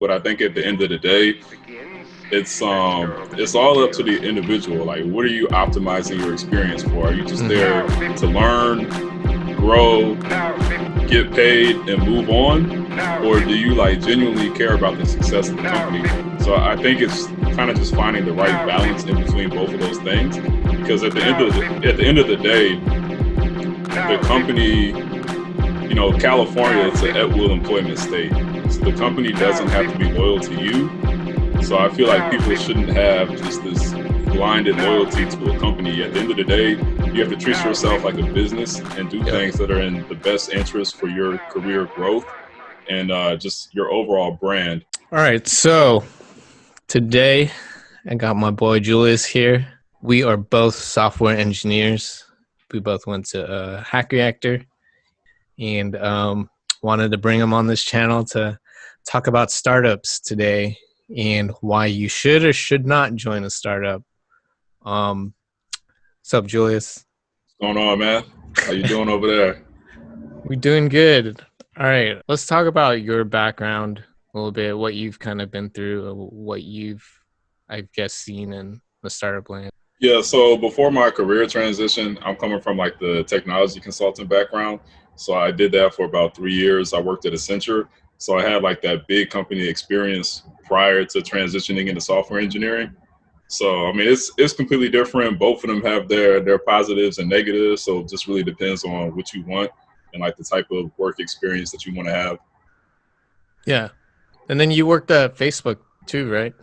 But I think at the end of the day, it's all up to the individual. Like, what are you optimizing your experience for? Are you just there to learn, grow, get paid, and move on, or do you like genuinely care about the success of the company? So I think it's kind of just finding the right balance in between both of those things. Because at the end of the day, the company, California, it's an at will employment state. So the company doesn't have to be loyal to you. So I feel like people shouldn't have just this blinded loyalty to a company. At the end of the day, you have to treat yourself like a business and do things that are in the best interest for your career growth and just your overall brand. All right, so today I got my boy Julius here. We are both software engineers. We both went to Hack Reactor and wanted to bring him on this channel to talk about startups today and why you should or should not join a startup. What's up, Julius? What's going on, man? How you doing over there? We're doing good. All right, let's talk about your background a little bit, what you've kind of been through, what you've, I guess, seen in the startup land. Yeah, so before my career transition, I'm coming from like the technology consultant background. So I did that for about 3 years. I worked at Accenture. So I had like that big company experience prior to transitioning into software engineering. So I mean, it's completely different. Both of them have their positives and negatives. So it just really depends on what you want and like the type of work experience that you want to have. Yeah. And then you worked at Facebook too, right?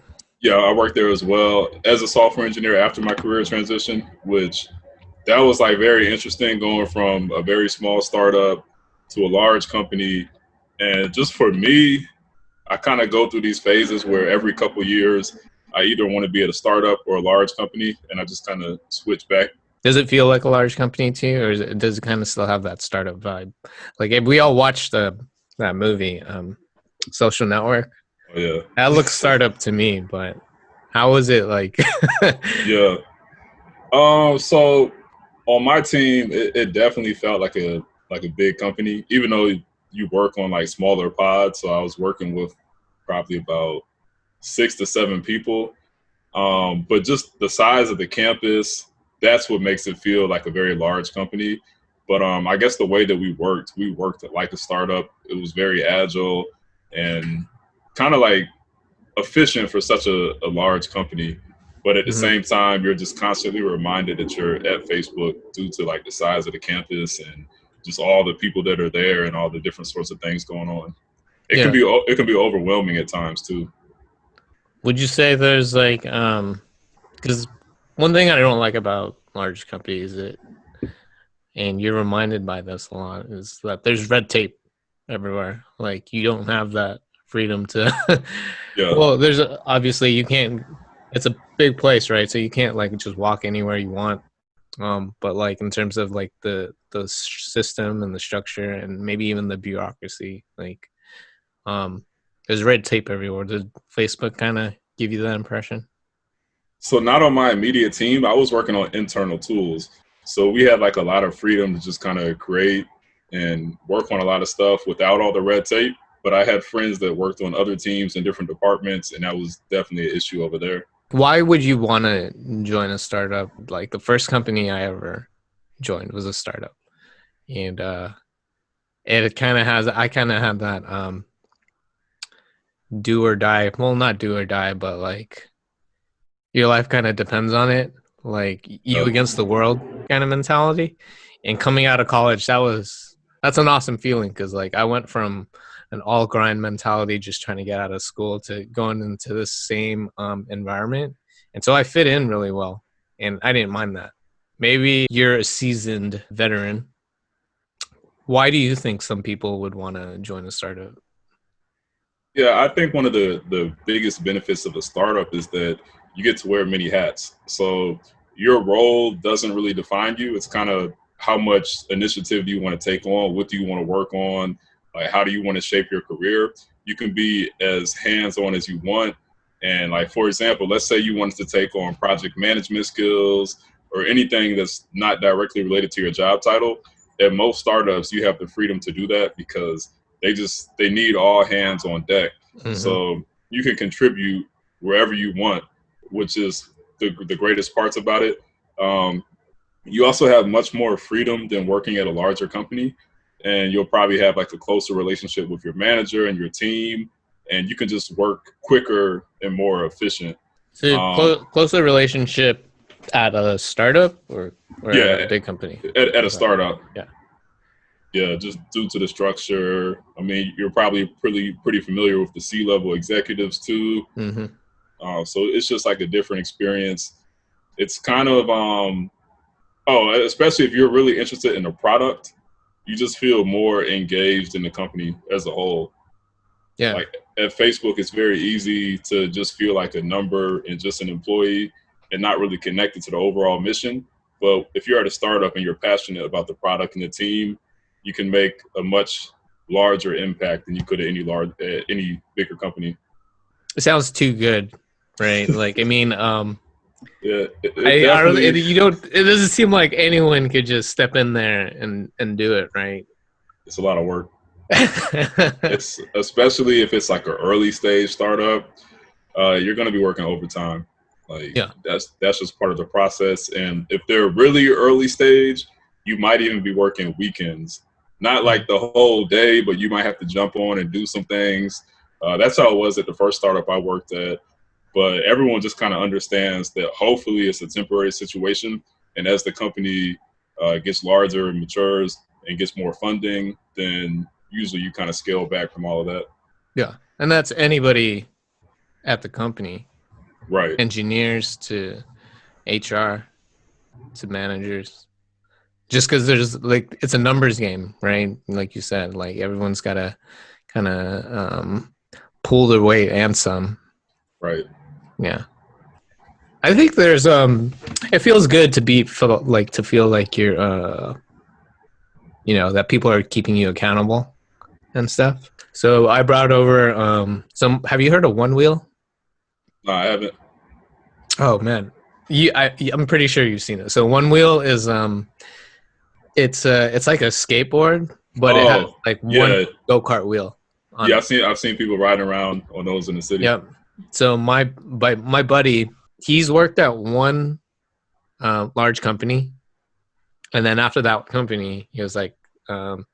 Yeah, I worked there as well as a software engineer after my career transition, which that was like very interesting, going from a very small startup to a large company. And just for me, I kind of go through these phases where every couple of years I either want to be at a startup or a large company, and I just kind of switch back. Does it feel like a large company to you, or does it kind of still have that startup vibe? Like if we all watched that movie, Social Network. Oh, yeah, That looks startup to me, but how was it like? yeah. So on my team, it definitely felt like a big company, even though you work on like smaller pods. So I was working with probably about 6 to 7 people. But just the size of the campus, that's what makes it feel like a very large company. But I guess the way that we worked like a startup. It was very agile and kind of like efficient for such a large company. But at the same time, you're just constantly reminded that you're at Facebook due to like the size of the campus and just all the people that are there and all the different sorts of things going on. It can be overwhelming at times too. Would you say there's like, because one thing I don't like about large companies, and you're reminded by this a lot, is that there's red tape everywhere. Like you don't have that freedom to. Yeah. Well, there's obviously you can't. It's a big place, right? So you can't like just walk anywhere you want. But like in terms of like the system and the structure and maybe even the bureaucracy, like there's red tape everywhere. Did Facebook kind of give you that impression? So not on my immediate team. I was working on internal tools. So we had like a lot of freedom to just kind of create and work on a lot of stuff without all the red tape. But I had friends that worked on other teams in different departments, and that was definitely an issue over there. Why would you want to join a startup? Like the first company I ever joined was a startup, and it kind of has. I kind of had that do or die. Well, not do or die, but like your life kind of depends on it. Like you against the world kind of mentality. And coming out of college, that's an awesome feeling because like I went from an all grind mentality, just trying to get out of school, to going into the same environment. And so I fit in really well, and I didn't mind that. Maybe you're a seasoned veteran. Why do you think some people would want to join a startup? Yeah, I think one of the biggest benefits of a startup is that you get to wear many hats. So your role doesn't really define you. It's kind of how much initiative do you want to take on? What do you want to work on? Like, how do you want to shape your career? You can be as hands-on as you want. And like, for example, let's say you wanted to take on project management skills or anything that's not directly related to your job title. At most startups, you have the freedom to do that because they need all hands on deck. Mm-hmm. So you can contribute wherever you want, which is the greatest parts about it. Um, you also have much more freedom than working at a larger company, and you'll probably have like a closer relationship with your manager and your team, and you can just work quicker and more efficient. So Um, closer relationship at a startup or at a yeah, big company. at a Okay. startup. Yeah. Yeah, just due to the structure. I mean, you're probably pretty familiar with the C-level executives too. Mm-hmm. So it's just like a different experience. It's kind of especially if you're really interested in the product, you just feel more engaged in the company as a whole. Yeah. Like at Facebook, it's very easy to just feel like a number and just an employee and not really connected to the overall mission. But if you're at a startup and you're passionate about the product and the team, you can make a much larger impact than you could at any bigger company. It sounds too good, right? Like, I mean, Yeah, it I really, definitely you don't. It doesn't seem like anyone could just step in there and do it, right? it's a lot of work. It's especially if it's like an early stage startup, you're going to be working overtime. Like Yeah. that's just part of the process. And if they're really early stage, you might even be working weekends. Not like Mm. the whole day, but you might have to jump on and do some things. That's how it was at the first startup I worked at. But everyone just kind of understands that hopefully it's a temporary situation. And as the company gets larger and matures and gets more funding, then usually you kind of scale back from all of that. Yeah, and that's anybody at the company, Right. engineers to HR to managers. Just because there's like it's a numbers game, right? Like you said, like everyone's got to kind of pull their weight and some. Right. Yeah, I think there's it feels good to be to feel like you're that people are keeping you accountable and stuff. So I brought over some. Have you heard of One Wheel? No, I haven't. Oh man, I'm pretty sure you've seen it. So One Wheel is it's like a skateboard, but it has Oh, like one yeah. go-kart wheel on Yeah, it. I've seen people riding around on those in the city. Yep. So my buddy, he's worked at one large company, and then after that company, he was like, I'm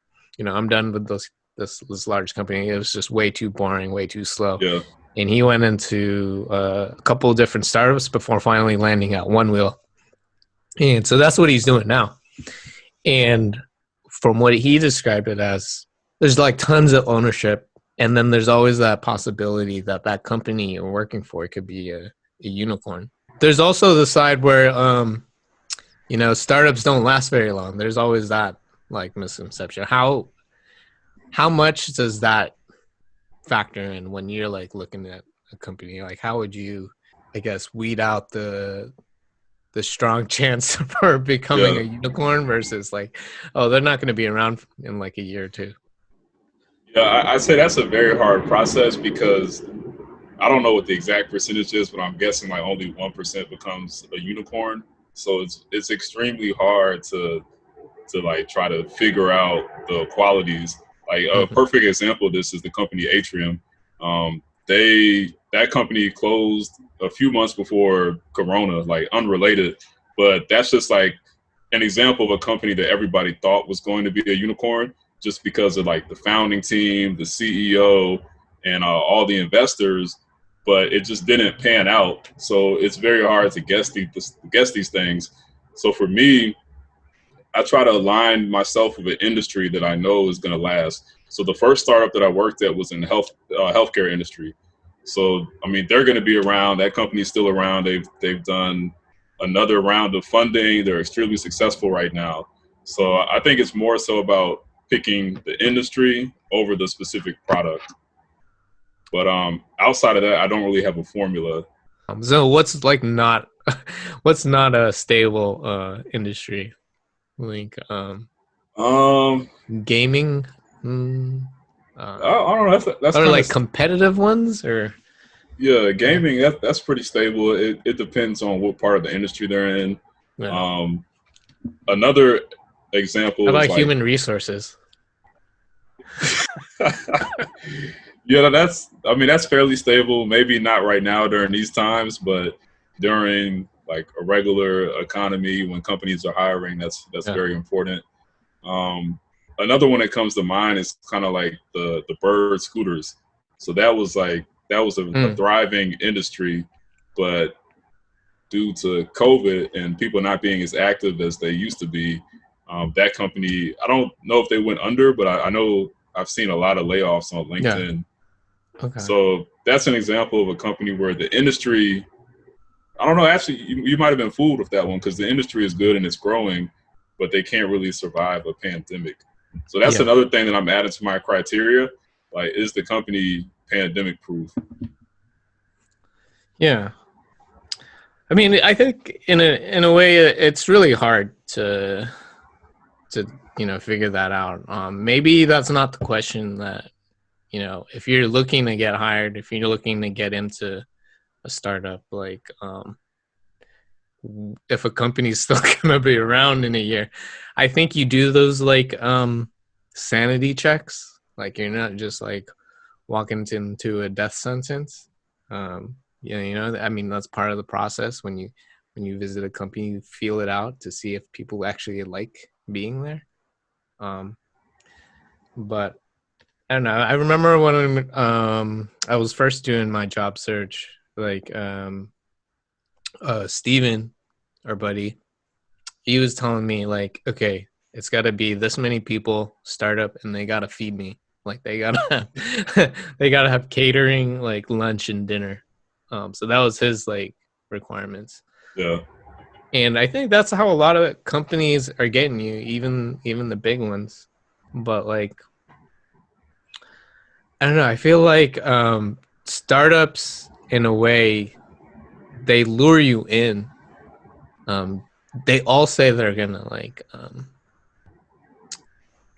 done with this large company. It was just way too boring, way too slow. Yeah. And he went into a couple of different startups before finally landing at One Wheel. And so that's what he's doing now. And from what he described it as, there's like tons of ownership. And then there's always that possibility that that company you're working for could be a unicorn. There's also the side where, startups don't last very long. There's always that like misconception. How much does that factor in when you're like looking at a company? Like, how would you, I guess, weed out the strong chance for becoming Yeah. a unicorn versus like, oh, they're not going to be around in like a year or two? Yeah, I'd say that's a very hard process because I don't know what the exact percentage is, but I'm guessing like only 1% becomes a unicorn. So it's extremely hard to like try to figure out the qualities. Like a Mm-hmm. perfect example of this is the company Atrium. That company closed a few months before Corona, like unrelated, but that's just like an example of a company that everybody thought was going to be a unicorn just because of like the founding team, the CEO, and all the investors, but it just didn't pan out. So it's very hard to guess these things. So for me, I try to align myself with an industry that I know is going to last. So the first startup that I worked at was in the healthcare industry. So I mean, they're going to be around. That company's still around. They've done another round of funding. They're extremely successful right now. So I think it's more so about picking the industry over the specific product. But outside of that, I don't really have a formula. So what's like not what's not a stable industry like Um, gaming I don't know. That's or kind of like competitive ones or yeah. yeah, Gaming that's pretty stable. It depends on what part of the industry they're in. yeah. Um, Another How example is about like human resources? Yeah, I mean, that's fairly stable. Maybe not right now during these times, but during like a regular economy when companies are hiring, that's Yeah. very important. Um, Another one that comes to mind is kind of like the Bird scooters. So that was a Mm. thriving industry, but due to COVID and people not being as active as they used to be, that company, I don't know if they went under, but I know I've seen a lot of layoffs on Yeah. LinkedIn. Okay. So that's an example of a company where the industry, I don't know, actually, you might have been fooled with that one because the industry is good and it's growing, but they can't really survive a pandemic. So that's Yeah. another thing that I'm adding to my criteria. Like, is the company pandemic proof? Yeah. I mean, I think in a way it's really hard to figure that out. Maybe that's not the question that if you're looking to get hired, if you're looking to get into a startup, like if a company's still gonna be around in a year, I think you do those like sanity checks. Like you're not just like walking into a death sentence. Yeah, I mean that's part of the process when you visit a company, you feel it out to see if people actually like being there. Um, but I don't know. I remember when I was first doing my job search, like Steven, our buddy, he was telling me like, okay, it's got to be this many people, startup, and they got to feed me. Like they gotta have, they gotta have catering, like lunch and dinner. So that was his like requirements, Yeah, and I think that's how a lot of companies are getting you, even the big ones. But like, I don't know. I feel like startups, in a way, they lure you in. They all say they're gonna like,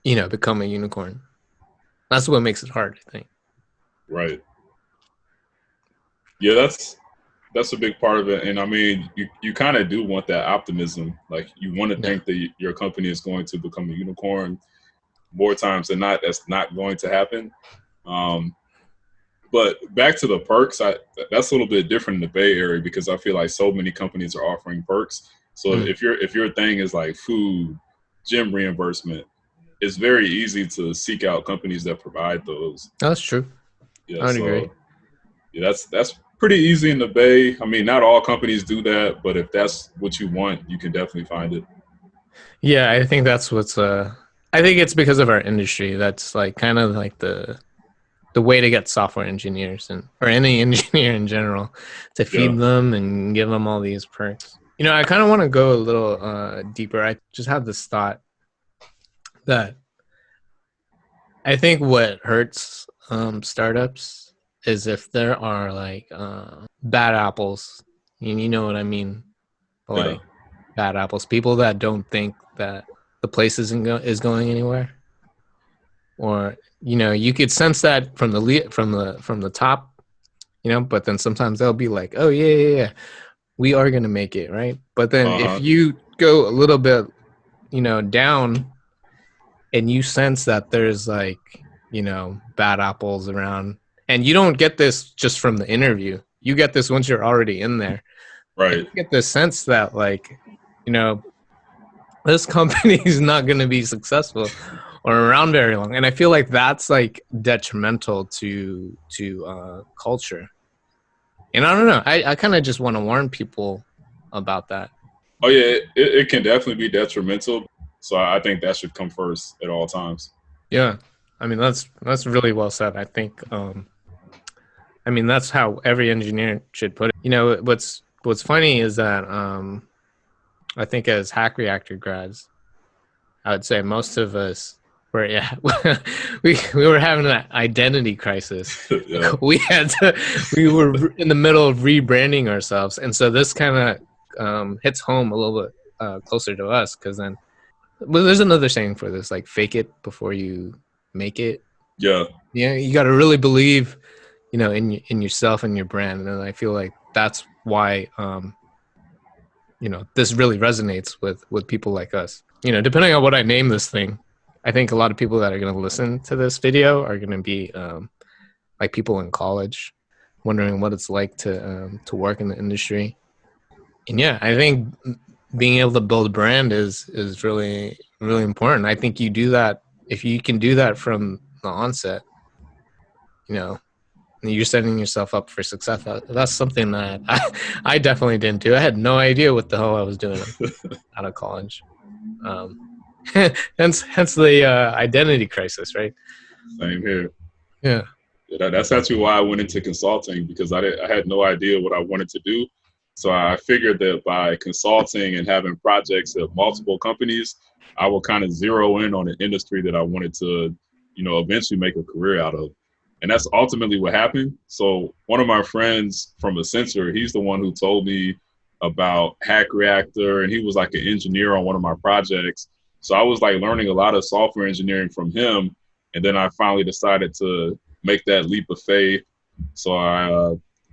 become a unicorn. That's what makes it hard, I think. right. Yeah, that's a big part of it. And I mean, you kind of do want that optimism. Like you want to Yeah. think that your company is going to become a unicorn. More times than not, that's not going to happen. Um, but back to the perks, that's a little bit different in the Bay Area because I feel like so many companies are offering perks. So Mm, if your thing is like food, gym reimbursement, it's very easy to seek out companies that provide those. that's true. Yeah, I would agree. so yeah, that's pretty easy in the Bay. I mean, not all companies do that, but if that's what you want, you can definitely find it. Yeah, I think that's what's. I think it's because of our industry. That's like kind of like the way to get software engineers and or any engineer in general to Yeah, feed them and give them all these perks. I kind of want to go a little deeper. I just have this thought that I think what hurts startups is if there are like bad apples. You know what I mean? yeah, Like bad apples, people that don't think that the place is going anywhere, or you could sense that from the top, but then sometimes they'll be like, oh yeah, yeah, yeah, we are gonna make it, right? But then uh if huh, you go a little bit down and you sense that there's like bad apples around, and you don't get this just from the interview, you get this once you're already in there, and right. you get the sense that like you know this company is not going to be successful or around very long, and I feel like that's like detrimental to culture. And I don't know, I kind of just want to warn people about that. Oh yeah, it can definitely be detrimental. So I think that should come first at all times. Yeah, I mean that's really well said. I think I mean that's how every engineer should put it. What's funny is that I think as Hack Reactor grads, I would say most of us were, yeah, we were having an identity crisis. Yeah, We were in the middle of rebranding ourselves, and so this kind of hits home a little bit closer to us because then, well, there's another saying for this, like fake it before you make it. yeah, Yeah, you got to really believe, in yourself and your brand, and I feel like that's why this really resonates with people like us. Depending on what I name this thing, I think a lot of people that are going to listen to this video are going to be like people in college, wondering what it's like to work in the industry. And yeah, I think being able to build a brand is really really important. I think you do that if you can do that from the onset. You know, you're setting yourself up for success. That's something that I definitely didn't do. I had no idea what the hell I was doing out of college. Um, hence the identity crisis, right? Same here. Yeah. That's actually why I went into consulting, because I had no idea what I wanted to do. So I figured that by consulting and having projects at multiple companies, I will kind of zero in on an industry that I wanted to, eventually make a career out of. And that's ultimately what happened. So one of my friends from Accenture, he's the one who told me about Hack Reactor, and he was like an engineer on one of my projects. So I was like learning a lot of software engineering from him. And then I finally decided to make that leap of faith. So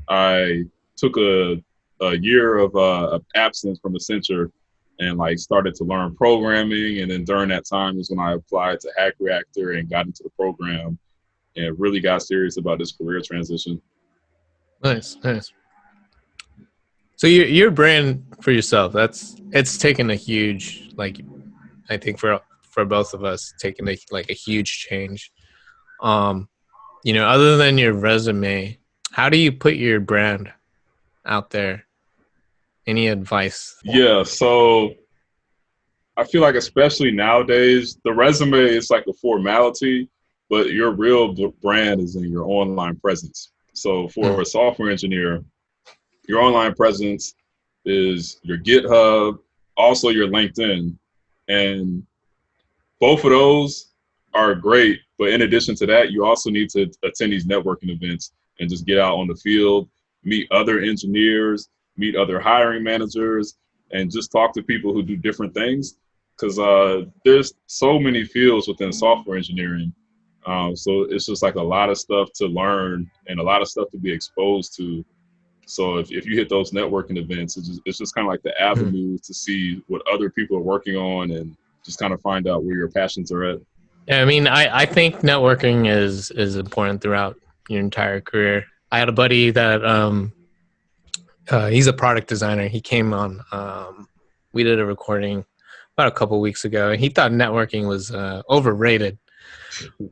I took a year of absence from Accenture and like started to learn programming. And then during that time was when I applied to Hack Reactor and got into the program and really got serious about this career transition. Nice. So your brand for yourself, it's taken a huge, like, I think for both of us, taken a huge change. Other than your resume, how do you put your brand out there? Any advice? Yeah, so I feel like especially nowadays, the resume is like a formality, but your real brand is in your online presence. So for a software engineer, your online presence is your GitHub, also your LinkedIn. And both of those are great. But in addition to that, you also need to attend these networking events and just get out on the field, meet other engineers, meet other hiring managers, and just talk to people who do different things. Because there's so many fields within software engineering. So it's just like a lot of stuff to learn and a lot of stuff to be exposed to. So if you hit those networking events, it's just kind of like the avenue to see what other people are working on and just kind of find out where your passions are at. Yeah, I mean, I think networking is important throughout your entire career. I had a buddy that he's a product designer. He came on. We did a recording about a couple weeks ago, and he thought networking was overrated.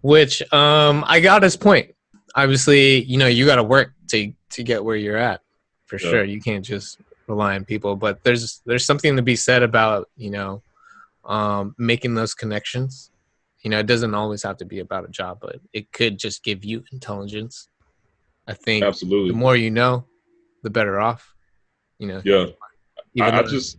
Which I got his point. Obviously, you got to work to get where you're at. For sure, you can't just rely on people. But there's something to be said about making those connections. It doesn't always have to be about a job, but it could just give you intelligence. I think absolutely the more you know, the better off. Yeah, it's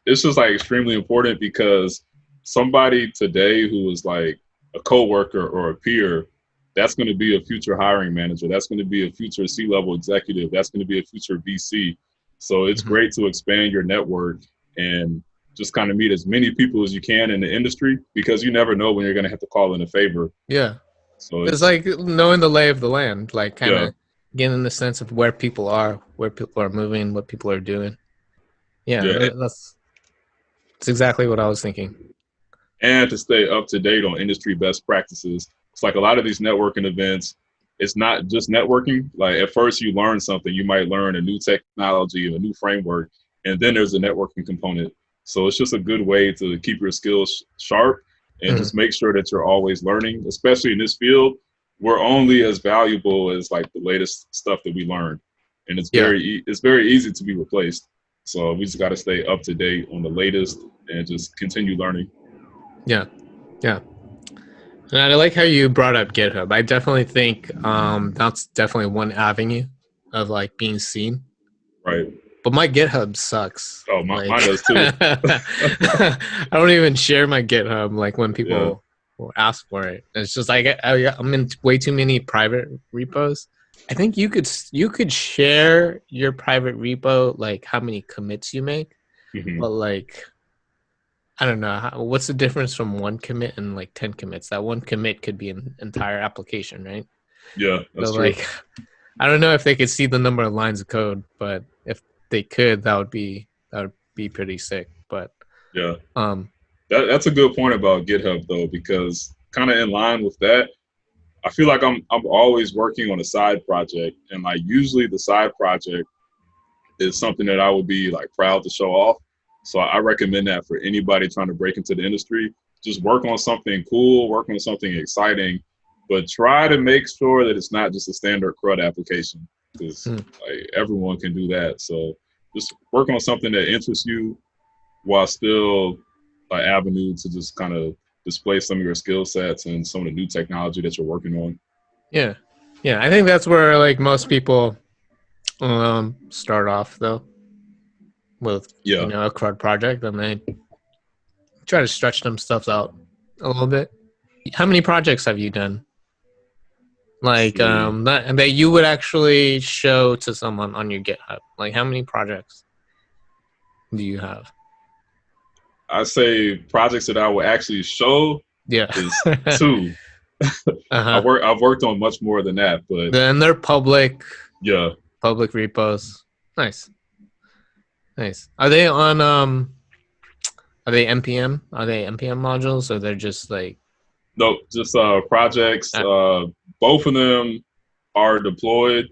just like extremely important, because somebody today who is like a coworker or a peer, that's going to be a future hiring manager. That's going to be a future C-level executive. That's going to be a future VC. So it's great to expand your network and just kind of meet as many people as you can in the industry, because you never know when you're going to have to call in a favor. Yeah. So it's like knowing the lay of the land, like kind of getting the sense of where people are moving, what people are doing. That's exactly what I was thinking. And to stay up to date on industry best practices. It's like a lot of these networking events, it's not just networking. Like at first you learn something, you might learn a new technology, a new framework, and then there's a networking component. So it's just a good way to keep your skills sharp and just make sure that you're always learning, especially in this field. We're only as valuable as like the latest stuff that we learn. And it's very easy to be replaced. So we just got to stay up to date on the latest and just continue learning. Yeah. And I like how you brought up GitHub. I definitely think that's definitely one avenue of like being seen. Right. But my GitHub sucks. Oh, mine does too. I don't even share my GitHub like when people will ask for it. It's just like I'm in way too many private repos. I think you could share your private repo, like how many commits you make, but like I don't know what's the difference from one commit and like 10 commits. That one commit could be an entire application, right? Yeah, that's so true. Like, I don't know if they could see the number of lines of code, but if they could, that would be pretty sick. But yeah, that's a good point about GitHub though, because kind of in line with that, I feel like I'm always working on a side project, and like usually the side project is something that I would be like proud to show off. So I recommend that for anybody trying to break into the industry. Just work on something cool, work on something exciting, but try to make sure that it's not just a standard CRUD application, because like everyone can do that. So just work on something that interests you while still an avenue to just kind of display some of your skill sets and some of the new technology that you're working on. Yeah. Yeah. I think that's where like most people start off though with, Yeah. a CRUD project, and they try to stretch themselves out a little bit. How many projects have you done? Like that you would actually show to someone on your GitHub? Like how many projects do you have? I say projects that I will actually show Yeah. is 2. Uh-huh. I've worked on much more than that, but Then they're public yeah. repos. Nice. Are they on are they npm? Are they npm modules, or they're just like No, just projects. Both of them are deployed.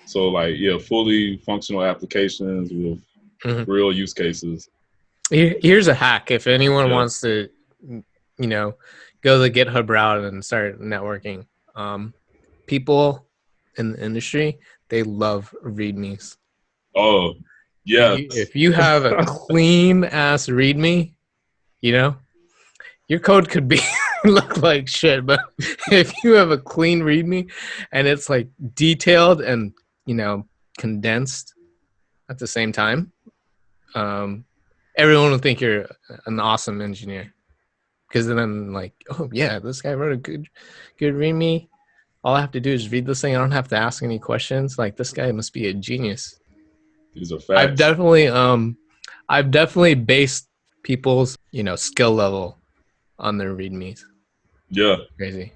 So like fully functional applications with real use cases. Here's a hack if anyone Yeah. wants to go the GitHub route and start networking. People in the industry, they love readmes. Oh, yeah. If you have a clean ass readme, your code could be look like shit, but if you have a clean readme and it's like detailed and condensed at the same time, everyone will think you're an awesome engineer. Because then, like, oh yeah, this guy wrote a good readme. All I have to do is read this thing. I don't have to ask any questions. Like, this guy must be a genius. These are facts. I've definitely based people's skill level on their readmes. Yeah, crazy.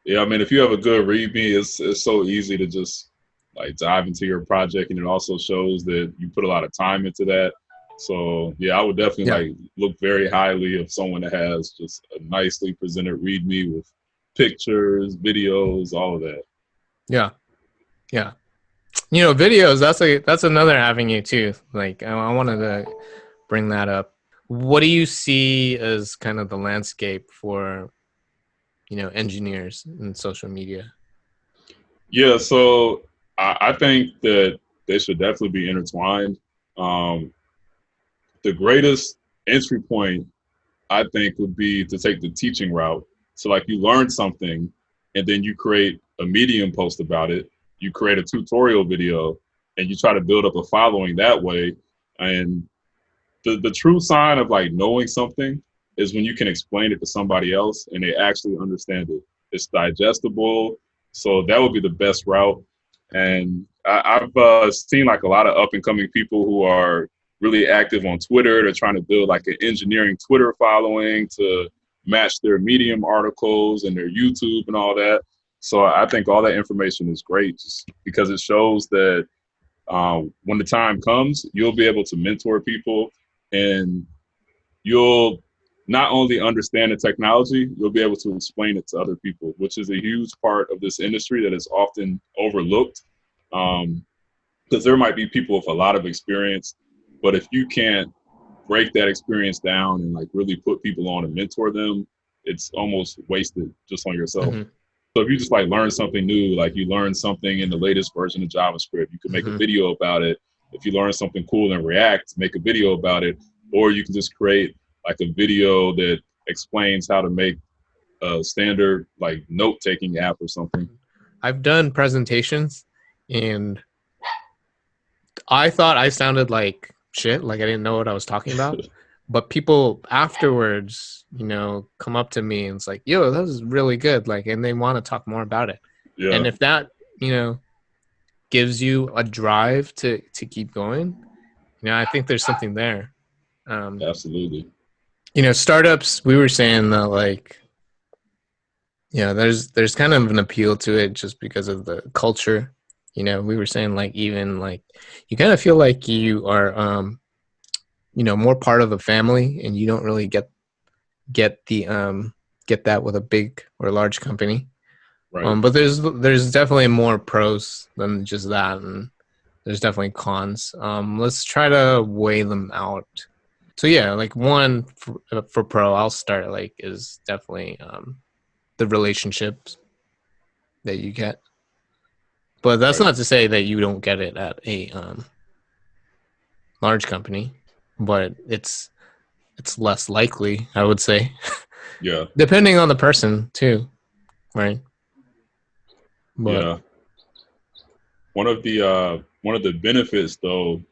Yeah, I mean, if you have a good readme, it's so easy to just like dive into your project, and it also shows that you put a lot of time into that. So yeah, I would definitely like look very highly of someone that has just a nicely presented README with pictures, videos, all of that. Yeah. Videos. That's another avenue too. Like I wanted to bring that up. What do you see as kind of the landscape for engineers in social media? Yeah, so I think that they should definitely be intertwined. The greatest entry point, I think, would be to take the teaching route. So like you learn something and then you create a Medium post about it, you create a tutorial video, and you try to build up a following that way. And the true sign of like knowing something is when you can explain it to somebody else and they actually understand it. It's digestible. So that would be the best route. And I've seen like a lot of up and coming people who are really active on Twitter. They're trying to build like an engineering Twitter following to match their Medium articles and their YouTube and all that. So I think all that information is great just because it shows that when the time comes, you'll be able to mentor people and you'll not only understand the technology, you'll be able to explain it to other people, which is a huge part of this industry that is often overlooked. Because there might be people with a lot of experience, but if you can't break that experience down and like really put people on and mentor them, it's almost wasted just on yourself. Mm-hmm. So if you just like learn something new, like you learn something in the latest version of JavaScript, you can make a video about it. If you learn something cool in React, make a video about it, or you can just create like a video that explains how to make a standard like note-taking app or something. I've done presentations and I thought I sounded like shit, like I didn't know what I was talking about. But people afterwards, come up to me and it's like, yo, that was really good. Like, and they want to talk more about it. Yeah. And if that, gives you a drive to keep going, I think there's something there. Absolutely. Startups, we were saying that like, there's kind of an appeal to it just because of the culture. We were saying like, even like, you kind of feel like you are, more part of a family, and you don't really get that with a big or large company. Right. But there's definitely more pros than just that, and there's definitely cons. Let's try to weigh them out. So yeah, like one for pro, I'll start like is definitely the relationships that you get. But that's Right. not to say that you don't get it at a large company, but it's less likely, I would say, Yeah. depending on the person too, right? But Yeah. One of the benefits though,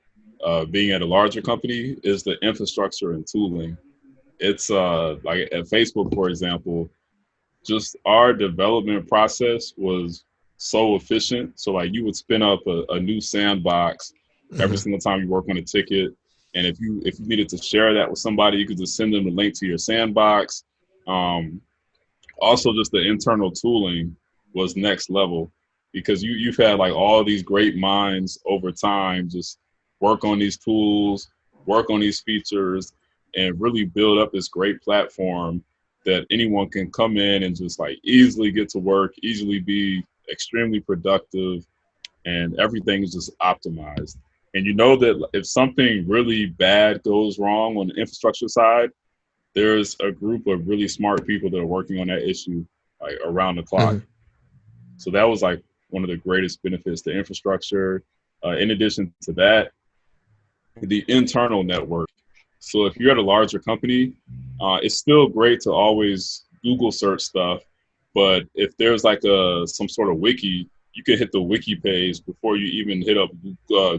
being at a larger company is the infrastructure and tooling. It's like at Facebook, for example, just our development process was so efficient. So like you would spin up a new sandbox every mhm. single time you work on a ticket. And if you needed to share that with somebody, you could just send them the link to your sandbox. Um, Also, just the internal tooling was next level because you've had like all these great minds over time just work on these tools, work on these features, and really build up this great platform that anyone can come in and just like easily get to work, easily be extremely productive, and everything is just optimized. And you know that if something really bad goes wrong on the infrastructure side, there's a group of really smart people that are working on that issue like around the clock. Mhm. So that was like one of the greatest benefits to infrastructure. In addition to that, the internal network. So if you're at a larger company, it's still great to always Google search stuff. But if there's like some sort of wiki, you can hit the wiki page before you even hit up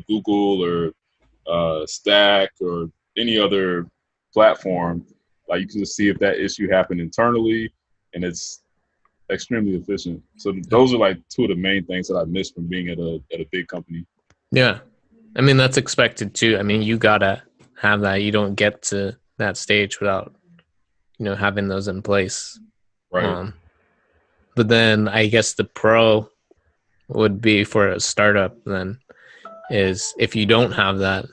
Google or Stack or any other platform. Like you can just see if that issue happened internally, and it's extremely efficient. So those are like two of the main things that I miss from being at a big company. Yeah, I mean that's expected too. I mean you gotta have that. You don't get to that stage without having those in place. Right. Um, but then I guess the pro would be for a startup then is if you don't have that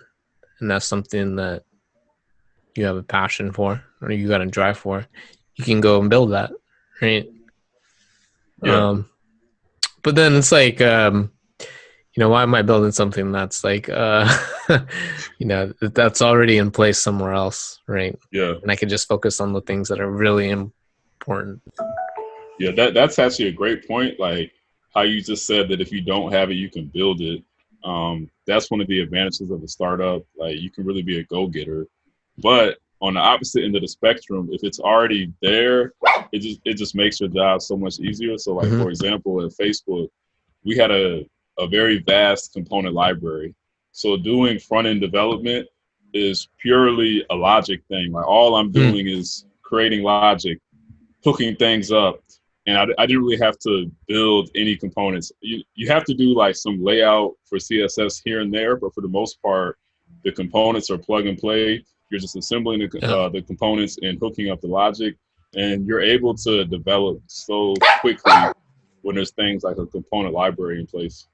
and that's something that you have a passion for or you got a drive for, you can go and build that, right? Yeah. Um, but then it's like, why am I building something that's like, that's already in place somewhere else, right? Yeah. And I can just focus on the things that are really important. Yeah. That's actually a great point. Like how you just said that if you don't have it, you can build it. That's one of the advantages of a startup. Like you can really be a go-getter. But on the opposite end of the spectrum, if it's already there, it just makes your job so much easier. So like Mm-hmm. for example, at Facebook, we had a very vast component library. So doing front end development is purely a logic thing. Like all I'm Mm. doing is creating logic, hooking things up. And I didn't really have to build any components. You have to do like some layout for CSS here and there, but for the most part, the components are plug and play. You're just assembling Yeah. the components and hooking up the logic, and you're able to develop so quickly when there's things like a component library in place.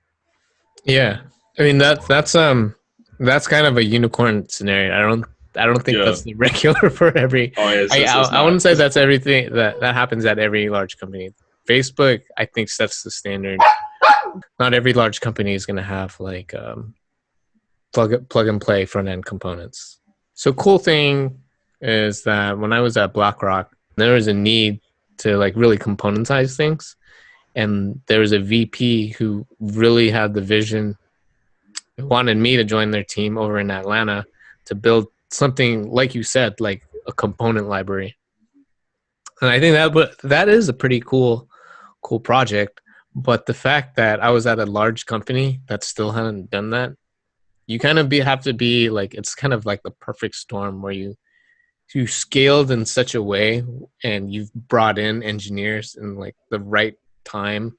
Yeah. I mean that's kind of a unicorn scenario. I don't think Yeah. that's the regular for every. Oh, yeah. It's I not. wouldn't say that's everything that happens at every large company. Facebook, I think, sets the standard. Not every large company is going to have like plug and play front end components. So cool thing is that when I was at BlackRock, there was a need to like really componentize things, and there was a VP who really had the vision, wanted me to join their team over in Atlanta to build something like you said, like a component library. And I think that is a pretty cool project. But the fact that I was at a large company that still hadn't done that, you kind of have to be like, it's kind of like the perfect storm where you scaled in such a way and you've brought in engineers in like the right time,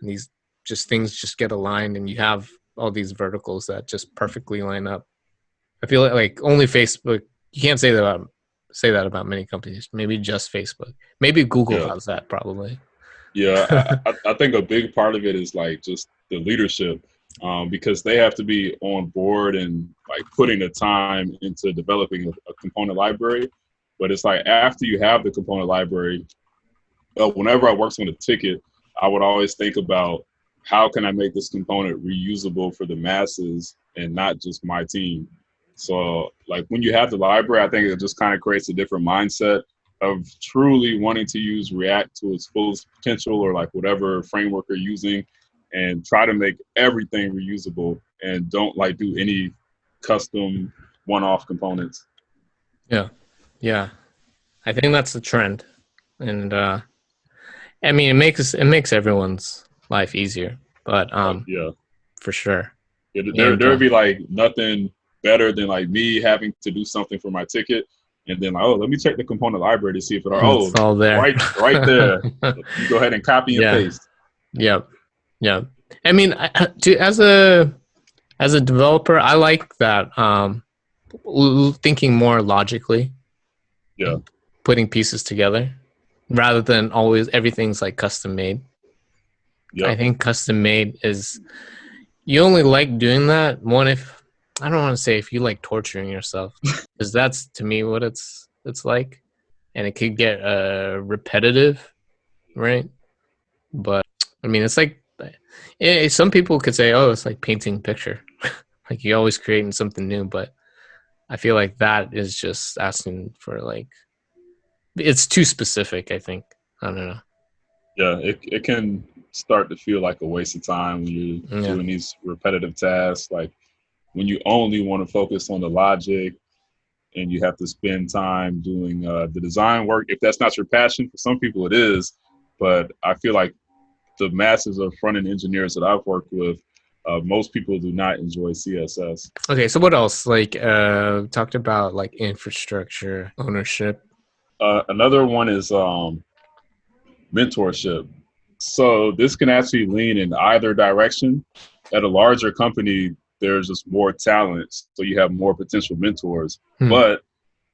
and these just things just get aligned and you have all these verticals that just perfectly line up. I feel like only Facebook. You can't say that about many companies. Maybe just Facebook. Maybe Google Yeah. has that probably. Yeah, I think a big part of it is like just the leadership, because they have to be on board and like putting the time into developing a component library. But it's like after you have the component library, whenever I worked on a ticket, I would always think about how can I make this component reusable for the masses and not just my team. So like when you have the library, I think it just kind of creates a different mindset of truly wanting to use React to its fullest potential, or like whatever framework you're using, and try to make everything reusable and don't like do any custom one-off components. Yeah. Yeah. I think that's the trend. And I mean it makes everyone's life easier, but Yeah. for sure. Yeah, And there would be like nothing better than like me having to do something for my ticket, and then like, oh, let me check the component library to see if it are, it's all there. right there. You go ahead and copy and Yeah. paste. Yep. Yeah. I mean, as a developer, I like that thinking more logically, Yeah, putting pieces together rather than always everything's like custom made. yeah, I think custom made is you only like doing that one if I don't want to say if you like torturing yourself, because that's to me what it's like, and it could get repetitive, right? But I mean, it's like some people could say, oh, it's like painting a picture, like you're always creating something new. But I feel like that is just asking for like it's too specific. I think I don't know. yeah. It can start to feel like a waste of time when you're Yeah, doing these repetitive tasks. Like when you only want to focus on the logic, and you have to spend time doing the design work. If that's not your passion, for some people it is. But I feel like the masses of front end engineers that I've worked with, most people do not enjoy CSS. okay, so what else? Like talked about like infrastructure ownership. Another one is mentorship. So this can actually lean in either direction. At a larger company, there's just more talent, so you have more potential mentors. Hmm. But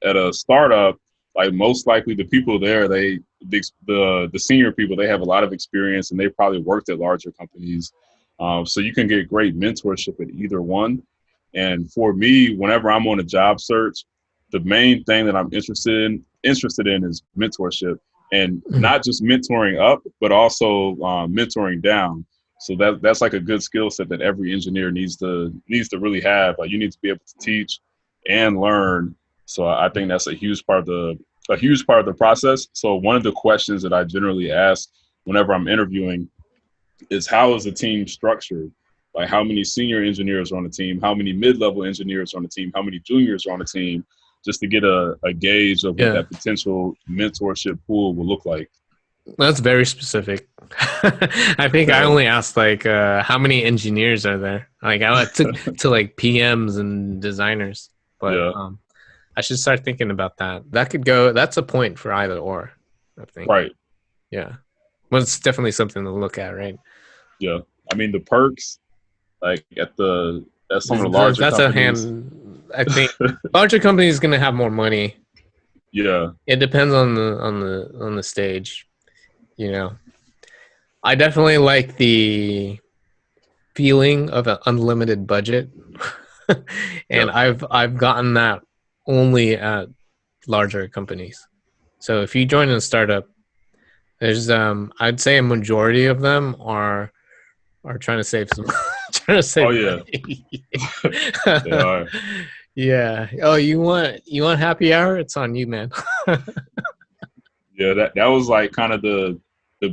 at a startup, like most likely the people there, the senior people, they have a lot of experience and they probably worked at larger companies. So you can get great mentorship at either one. And for me, whenever I'm on a job search, the main thing that I'm interested in is mentorship, and Hmm. not just mentoring up, but also mentoring down. So that's like a good skill set that every engineer needs to really have. Like you need to be able to teach and learn. So I think that's a huge part of the process. So one of the questions that I generally ask whenever I'm interviewing is, how is the team structured? Like how many senior engineers are on the team? How many mid-level engineers are on the team? How many juniors are on the team? Just to get a gauge of what Yeah, that potential mentorship pool will look like. that's very specific. I think I Yeah, only asked like how many engineers are there. Like I went to like PMs and designers, but yeah, I should start thinking about that. That could go. That's a point for either or. I think. right. Yeah. Well, it's definitely something to look at, right? Yeah. I mean, the perks, like at some of the larger That's a companies. hand. I think larger companies going to have more money. Yeah, It depends on the stage. You know, I definitely like the feeling of an unlimited budget, and yeah, I've gotten that only at larger companies. So if you join a startup, there's I'd say a majority of them are trying to save some trying to oh save yeah, money. they are. Yeah. Oh, you want happy hour? It's on you, man. Yeah, that was like kind of the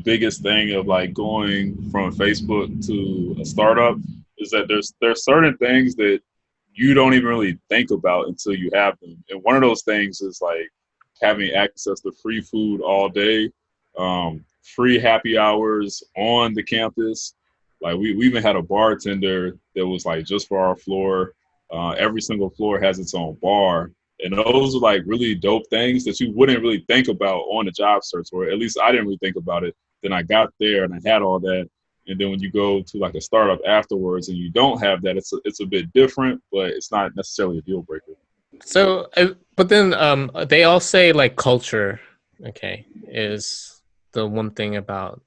biggest thing of like going from Facebook to a startup, is that there's certain things that you don't even really think about until you have them. And one of those things is like having access to free food all day, free happy hours on the campus. Like we even had a bartender that was like just for our floor. Every single floor has its own bar. And those are like really dope things that you wouldn't really think about on the job search, or at least I didn't really think about it. Then I got there and I had all that. And then when you go to like a startup afterwards and you don't have that, it's a bit different, but it's not necessarily a deal breaker. So, but then they all say like culture, okay, is the one thing about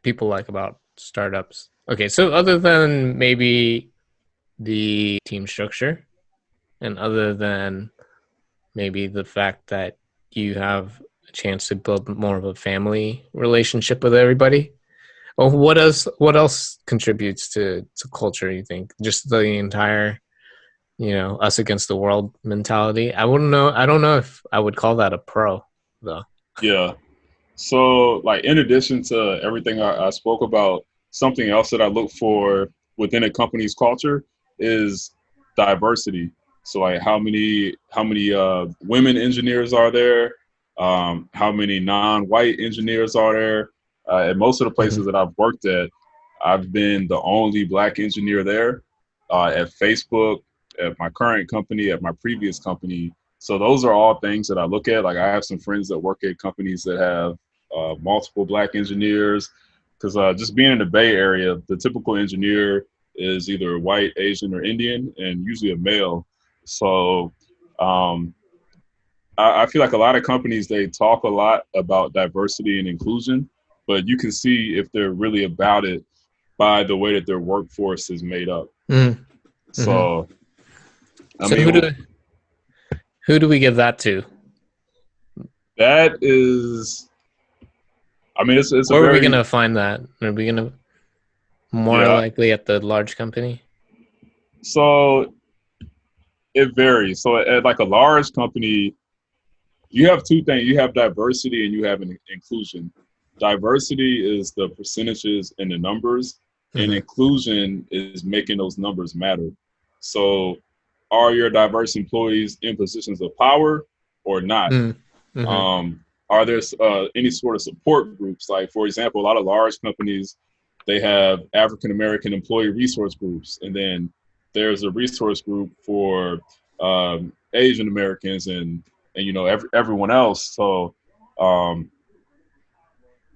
people like about startups. Okay, so other than maybe the team structure, and other than maybe the fact that you have a chance to build more of a family relationship with everybody. Well, what else contributes to culture, you think? Just the entire, us against the world mentality. I don't know if I would call that a pro though. Yeah. So, like, in addition to everything I spoke about, something else that I look for within a company's culture is diversity. So, like, how many women engineers are there? How many non-white engineers are there? At most of the Hmm. places that I've worked at, I've been the only black engineer there. At Facebook, at my current company, at my previous company. So those are all things that I look at. Like, I have some friends that work at companies that have multiple black engineers, because just being in the Bay Area, the typical engineer is either white, Asian, or Indian, and usually a male. So um, I feel like a lot of companies, they talk a lot about diversity and inclusion, but you can see if they're really about it by the way that their workforce is made up. Mm-hmm. So, I So mean, who do we give that to? that is, I mean, it's a Where are we very, gonna find that? Are we gonna more yeah. likely at the large company? So it varies. So at like a large company, you have two things. You have diversity and you have an inclusion. Diversity is the percentages and the numbers, and Mm-hmm. inclusion is making those numbers matter. So are your diverse employees in positions of power or not? Mm-hmm. Are there any sort of support groups? Like, for example, a lot of large companies, they have African American employee resource groups, and then there's a resource group for Asian Americans and everyone else. So um,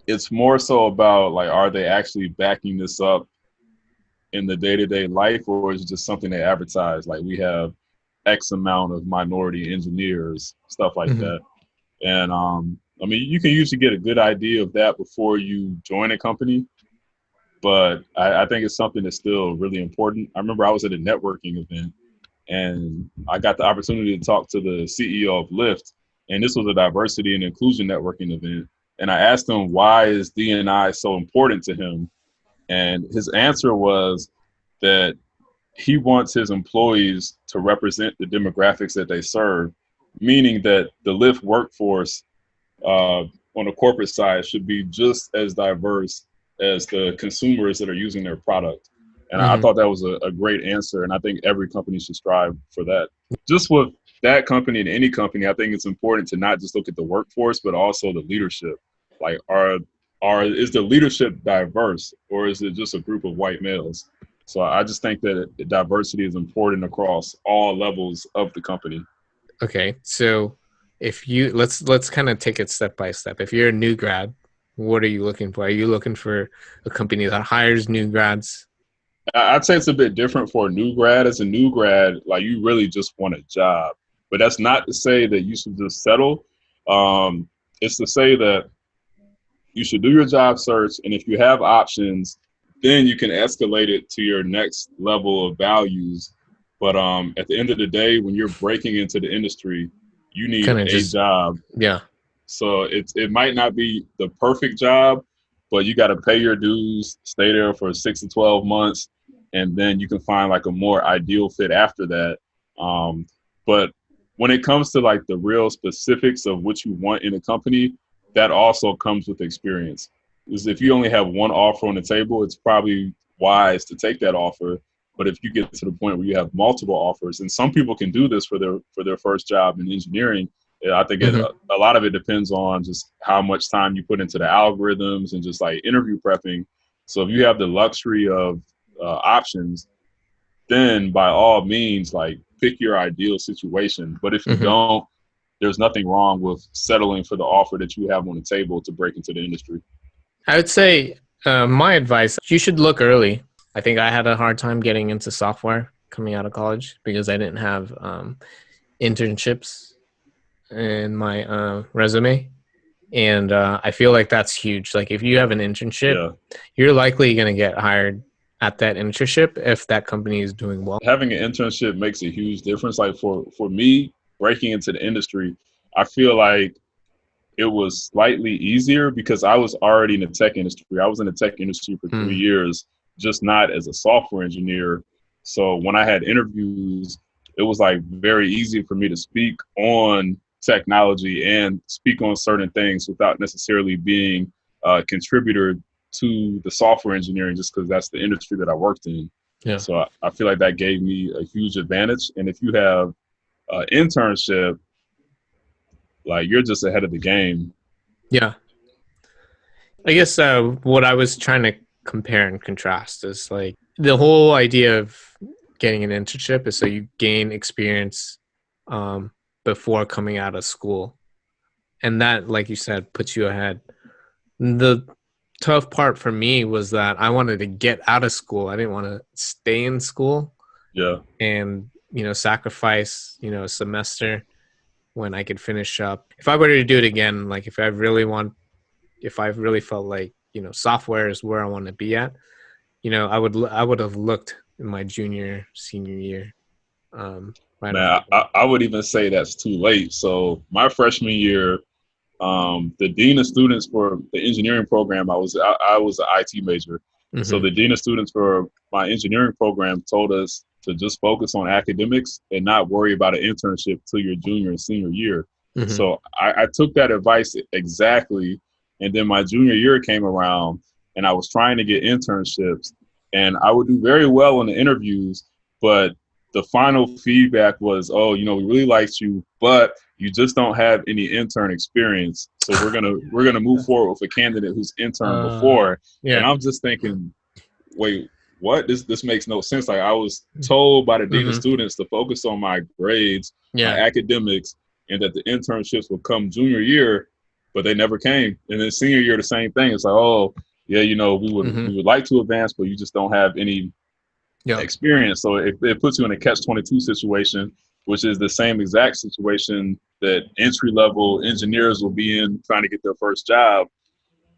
it's more so about, like, are they actually backing this up in the day to day life, or is it just something they advertise? Like, we have X amount of minority engineers, stuff like Mm-hmm. that. And I mean, you can usually get a good idea of that before you join a company, but I think it's something that's still really important. I remember I was at a networking event and I got the opportunity to talk to the CEO of Lyft, and this was a diversity and inclusion networking event. And I asked him, why is D&I so important to him? And his answer was that he wants his employees to represent the demographics that they serve, meaning that the Lyft workforce on the corporate side should be just as diverse as the consumers that are using their product. And I Mm-hmm. thought that was a great answer. And I think every company should strive for that. Just with that company and any company, I think it's important to not just look at the workforce, but also the leadership. Like, is the leadership diverse, or is it just a group of white males? So I just think that diversity is important across all levels of the company. Okay, so if you let's kind of take it step by step. If you're a new grad, what are you looking for? Are you looking for a company that hires new grads? I'd say it's a bit different for a new grad. As a new grad, like, you really just want a job, but that's not to say that you should just settle. It's to say that you should do your job search, and if you have options, then you can escalate it to your next level of values. But at the end of the day, when you're breaking into the industry, you need Kind of a just job. yeah. So it might not be the perfect job, but you got to pay your dues, stay there for 6 to 12 months, and then you can find like a more ideal fit after that. But when it comes to like the real specifics of what you want in a company, that also comes with experience. Because if you only have one offer on the table, it's probably wise to take that offer. But if you get to the point where you have multiple offers, and some people can do this for their first job in engineering, yeah, I think Mm-hmm. a lot of it depends on just how much time you put into the algorithms and just like interview prepping. So if you have the luxury of options, then by all means, like, pick your ideal situation. But if you Mm-hmm. don't, there's nothing wrong with settling for the offer that you have on the table to break into the industry. I would say my advice: you should look early. I think I had a hard time getting into software coming out of college because I didn't have internships in my resume. And I feel like that's huge. Like if you have an internship, Yeah. you're likely going to get hired at that internship if that company is doing well. Having an internship makes a huge difference. Like, for me, breaking into the industry, I feel like it was slightly easier because I was already in the tech industry. I was in the tech industry for 3 years, just not as a software engineer. So when I had interviews, it was like very easy for me to speak on technology and speak on certain things without necessarily being a contributor to the software engineering, just because that's the industry that I worked in. Yeah. So I feel like that gave me a huge advantage. And if you have an internship, like you're just ahead of the game. Yeah. I guess what I was trying to compare and contrast is like the whole idea of getting an internship is so you gain experience before coming out of school. And that, like you said, puts you ahead. The tough part for me was that I wanted to get out of school. I didn't want to stay in school. Yeah. And, sacrifice, a semester when I could finish up. If I were to do it again, like if I really felt like, software is where I want to be at, I would have looked in my senior year. Right. Man, I would even say that's too late. So my freshman year, the dean of students for the engineering program, I was an IT major. Mm-hmm. So the dean of students for my engineering program told us to just focus on academics and not worry about an internship till your junior and senior year. Mm-hmm. So I took that advice exactly. And then my junior year came around and I was trying to get internships and I would do very well in the interviews, but the final feedback was, oh, we really liked you, but you just don't have any intern experience. So we're gonna move forward with a candidate who's interned before. Yeah. And I'm just thinking, wait, what? This makes no sense. Like I was told by the dean of students to focus on my grades, my academics, and that the internships would come junior year, but they never came. And then senior year, the same thing. It's like, oh, yeah, we would like to advance, but you just don't have any experience. So it puts you in a catch-22 situation, which is the same exact situation that entry-level engineers will be in trying to get their first job.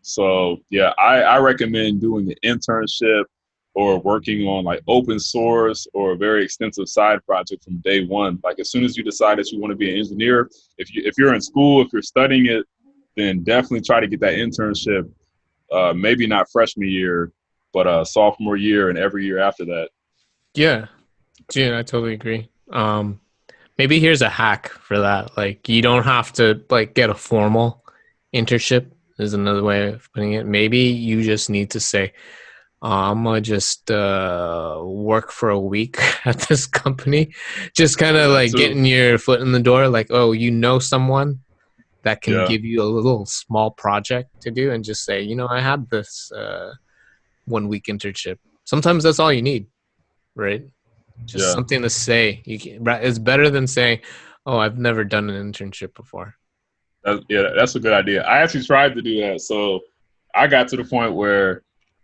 So yeah, I recommend doing an internship or working on like open source or a very extensive side project from day one. Like as soon as you decide that you want to be an engineer, if you're in school, if you're studying it, then definitely try to get that internship. Maybe not freshman year, but sophomore year and every year after that. Yeah, I totally agree. Maybe here's a hack for that. Like you don't have to like get a formal internship is another way of putting it. Maybe you just need to say, I'm going to just work for a week at this company. Just kind of like getting your foot in the door. Like, oh, someone that can give you a little small project to do and just say, I had this 1 week internship. Sometimes that's all you need, right? Just something to say. It's better than saying, oh, I've never done an internship before. That's a good idea. I actually tried to do that. So I got to the point where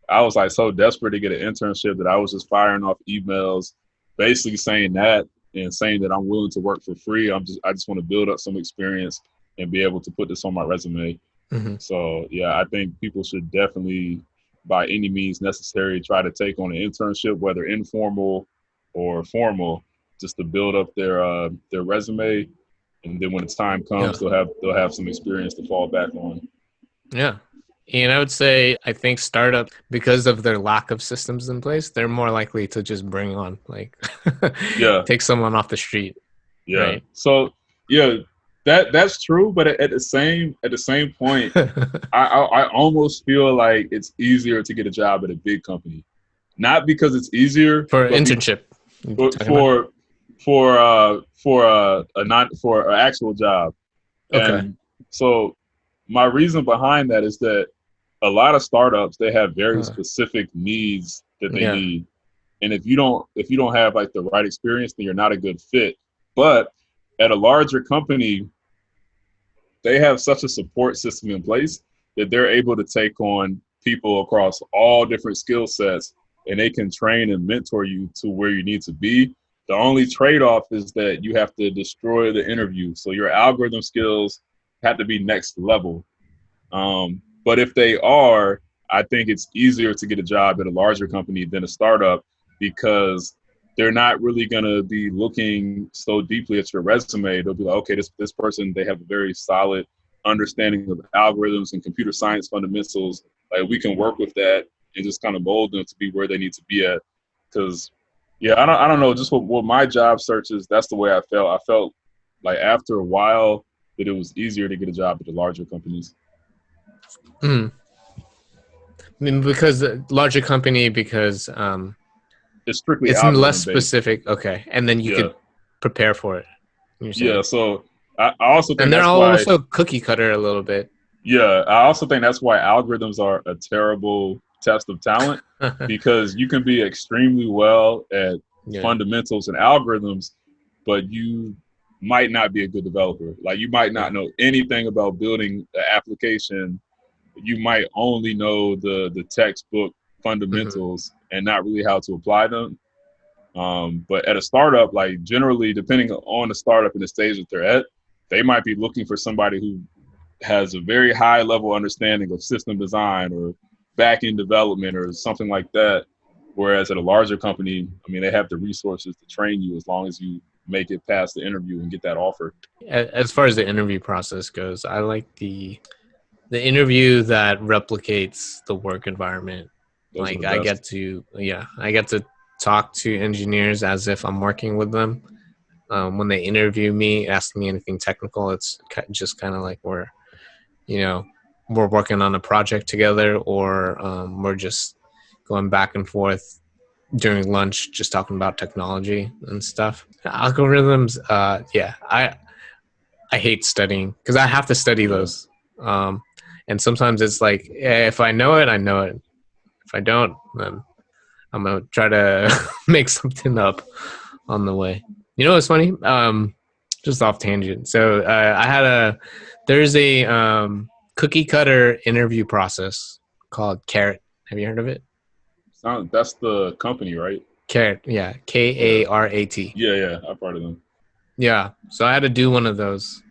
I was like so desperate to get an internship that I was just firing off emails, basically saying that and saying that I'm willing to work for free. I just want to build up some experience and be able to put this on my resume. Mm-hmm. So yeah, I think people should definitely, by any means necessary, try to take on an internship, whether informal or formal, just to build up their resume. And then when it's time comes, they'll have some experience to fall back on. Yeah. And I would say, I think startups, because of their lack of systems in place, they're more likely to just bring on, like, take someone off the street. Yeah. Right? So, yeah, that's true. But at the same point, I almost feel like it's easier to get a job at a big company, not because it's easier for internship, for an actual job. Okay. And so my reason behind that is that a lot of startups, they have very specific needs that they need. And if you don't have like the right experience, then you're not a good fit. But at a larger company, they have such a support system in place that they're able to take on people across all different skill sets, and they can train and mentor you to where you need to be. The only trade-off is that you have to destroy the interview. So your algorithm skills have to be next level. But if they are, I think it's easier to get a job at a larger company than a startup, because they're not really going to be looking so deeply at your resume. They'll be like, okay, this person, they have a very solid understanding of algorithms and computer science fundamentals, like we can work with that and just kind of mold them to be where they need to be at. Because yeah, I don't know, just what my job search is, that's the way I felt. I felt like after a while that it was easier to get a job at the larger companies. I mean, because larger company, because It's strictly it's algorithm less based. specific. Okay, and then you could prepare for it. Yeah, so I also think and they're that's why also cookie cutter a little bit. Yeah, I also think that's why algorithms are a terrible test of talent, because you can be extremely well at fundamentals and algorithms, but you might not be a good developer. Like you might not know anything about building an application. You might only know the textbook fundamentals and not really how to apply them. But at a startup, like generally, depending on the startup and the stage that they're at, they might be looking for somebody who has a very high level understanding of system design or back end development or something like that. Whereas at a larger company, I mean, they have the resources to train you as long as you make it past the interview and get that offer. As far as the interview process goes, I like the interview that replicates the work environment. Those like I get to talk to engineers as if I'm working with them. When they interview me, ask me anything technical, it's just kind of like we're working on a project together, or we're just going back and forth during lunch, just talking about technology and stuff. Algorithms, I hate studying because I have to study those. And sometimes it's like, if I know it, I know it. If I don't, then I'm going to try to make something up on the way. You know what's funny? Just off tangent. So there's a cookie cutter interview process called Carrot. Have you heard of it? That's the company, right? Carrot, yeah. Karat. Yeah, I've heard of them. Yeah, so I had to do one of those.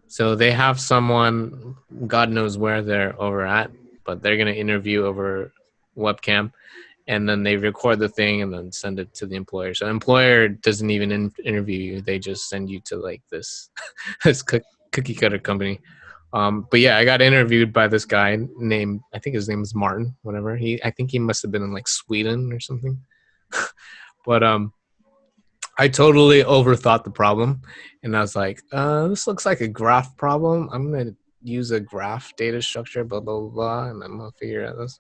So they have someone, God knows where they're over at, but they're going to interview over webcam, and then they record the thing and then send it to the employer. So the employer doesn't even interview you. They just send you to like this cookie cutter company. But yeah, I got interviewed by this guy named, I think his name is Martin, whatever. I think he must have been in like Sweden or something. But I totally overthought the problem, and I was like, this looks like a graph problem. I'm going to use a graph data structure, blah, blah, blah, and I'm going to figure out this.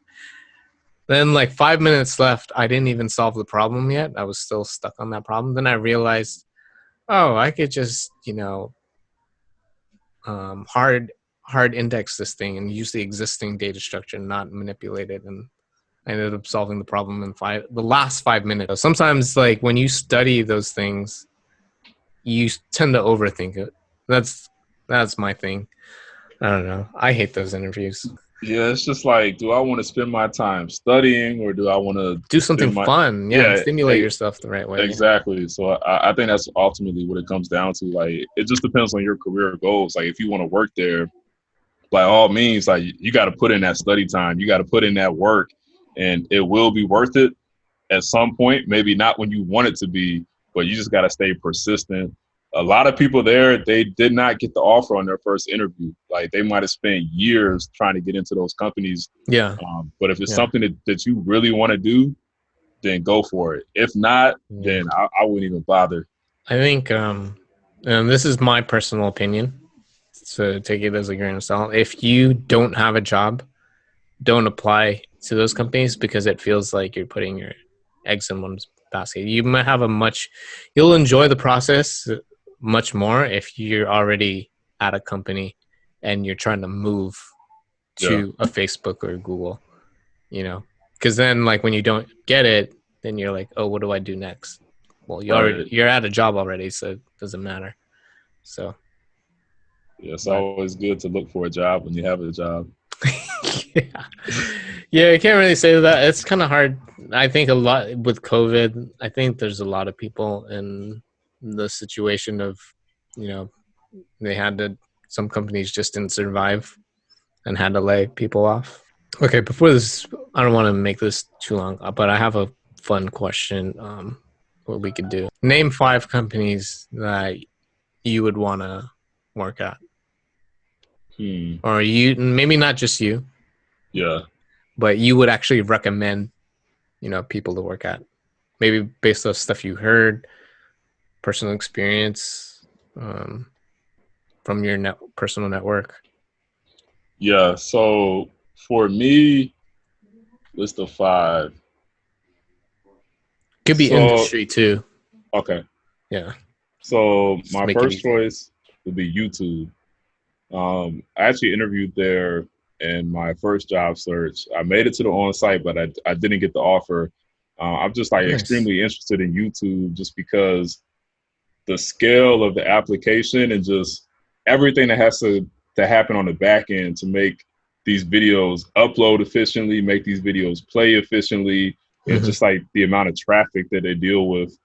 Then like 5 minutes left. I didn't even solve the problem yet. I was still stuck on that problem. Then I realized, I could just, hard index this thing and use the existing data structure, not manipulate it. And I ended up solving the problem in the last 5 minutes. Sometimes, like when you study those things, you tend to overthink it. That's my thing. I don't know. I hate those interviews. Yeah, it's just like, do I want to spend my time studying, or do I want to do something fun? Yeah, stimulate yourself the right way. Exactly. Yeah. So I think that's ultimately what it comes down to. Like, it just depends on your career goals. Like, if you want to work there, by all means, like you got to put in that study time. You got to put in that work, and it will be worth it at some point. Maybe not when you want it to be, but you just got to stay persistent. A lot of people there, they did not get the offer on their first interview. Like, they might have spent years trying to get into those companies. Yeah. But if it's something that you really want to do, then go for it. If not, then I wouldn't even bother. I think, and this is my personal opinion, so take it as a grain of salt. If you don't have a job, don't apply to those companies, because it feels like you're putting your eggs in one basket. You might have you'll enjoy the process much more if you're already at a company and you're trying to move to a Facebook or Google, because then like when you don't get it, then you're like, oh, what do I do next? Well, you're at a job already, so it doesn't matter. So yeah, it's always good to look for a job when you have a job. Yeah, I can't really say that. It's kind of hard. I think a lot with COVID, I think there's a lot of people in the situation of, some companies just didn't survive and had to lay people off. Okay, before this, I don't want to make this too long, but I have a fun question. What we could do. Name 5 companies that you would want to work at. or you, maybe not just you, Yeah. but you would actually recommend, people to work at? Maybe based on stuff you heard, personal experience, from your personal network. Yeah. So for me, list of 5. Could be So industry too. okay. Yeah. So Just my make it first easy. choice would be YouTube. I actually interviewed there in my first job search. I made it to the on-site, but I didn't get the offer. I'm just like Nice. extremely interested in YouTube just because the scale of the application and just everything that has to happen on the back end to make these videos upload efficiently, make these videos play efficiently, and Mm-hmm. just like the amount of traffic that they deal with,